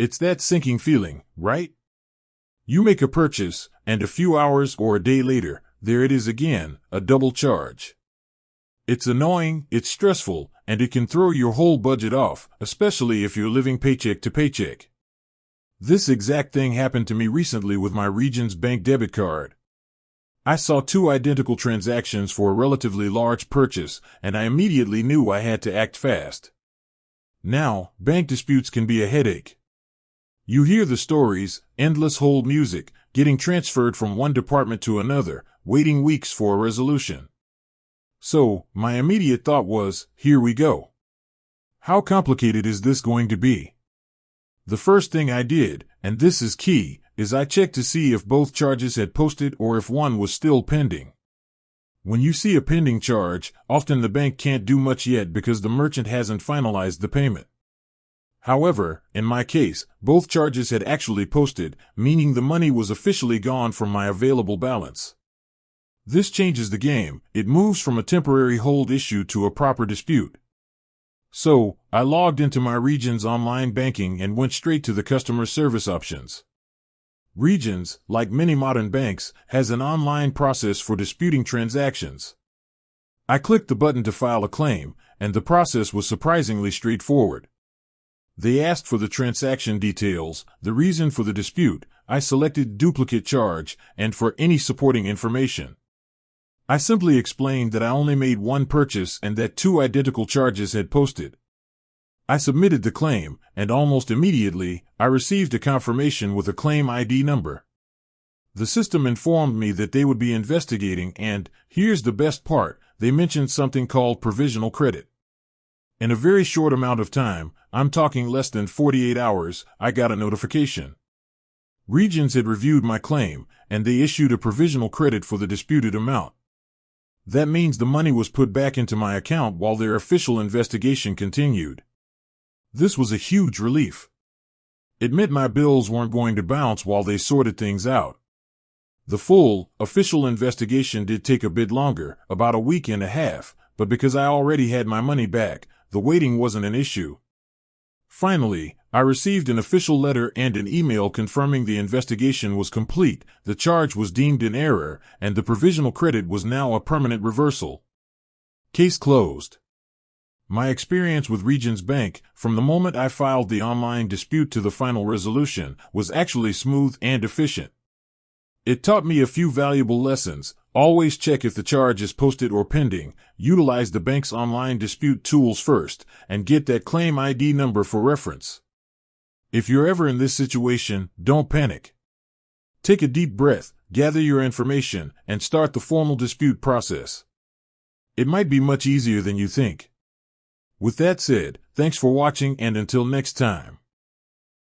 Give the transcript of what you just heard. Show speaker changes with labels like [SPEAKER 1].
[SPEAKER 1] It's that sinking feeling, right? You make a purchase, and a few hours or a day later, there it is again, a double charge. It's annoying, it's stressful, and it can throw your whole budget off, especially if you're living paycheck to paycheck. This exact thing happened to me recently with my Regions Bank debit card. I saw two identical transactions for a relatively large purchase, and I immediately knew I had to act fast. Now, bank disputes can be a headache. You hear the stories, endless hold music, getting transferred from one department to another, waiting weeks for a resolution. So, my immediate thought was, here we go. How complicated is this going to be? The first thing I did, and this is key, is I checked to see if both charges had posted or if one was still pending. When you see a pending charge, often the bank can't do much yet because the merchant hasn't finalized the payment. However, in my case, both charges had actually posted, meaning the money was officially gone from my available balance. This changes the game. It moves from a temporary hold issue to a proper dispute. So, I logged into my Regions online banking and went straight to the customer service options. Regions, like many modern banks, has an online process for disputing transactions. I clicked the button to file a claim, and the process was surprisingly straightforward. They asked for the transaction details, the reason for the dispute. I selected duplicate charge, and for any supporting information. I simply explained that I only made one purchase and that two identical charges had posted. I submitted the claim, and almost immediately, I received a confirmation with a claim ID number. The system informed me that they would be investigating and, here's the best part, they mentioned something called provisional credit. In a very short amount of time, I'm talking less than 48 hours, I got a notification. Regions had reviewed my claim, and they issued a provisional credit for the disputed amount. That means the money was put back into my account while their official investigation continued. This was a huge relief. It meant my bills weren't going to bounce while they sorted things out. The full, official investigation did take a bit longer, about a week and a half, but because I already had my money back, the waiting wasn't an issue. Finally, I received an official letter and an email confirming the investigation was complete, the charge was deemed in error, and the provisional credit was now a permanent reversal. Case closed. My experience with Regions Bank, from the moment I filed the online dispute to the final resolution, was actually smooth and efficient. It taught me a few valuable lessons. Always check if the charge is posted or pending, utilize the bank's online dispute tools first, and get that claim ID number for reference. If you're ever in this situation, don't panic. Take a deep breath, gather your information, and start the formal dispute process. It might be much easier than you think. With that said, thanks for watching and until next time.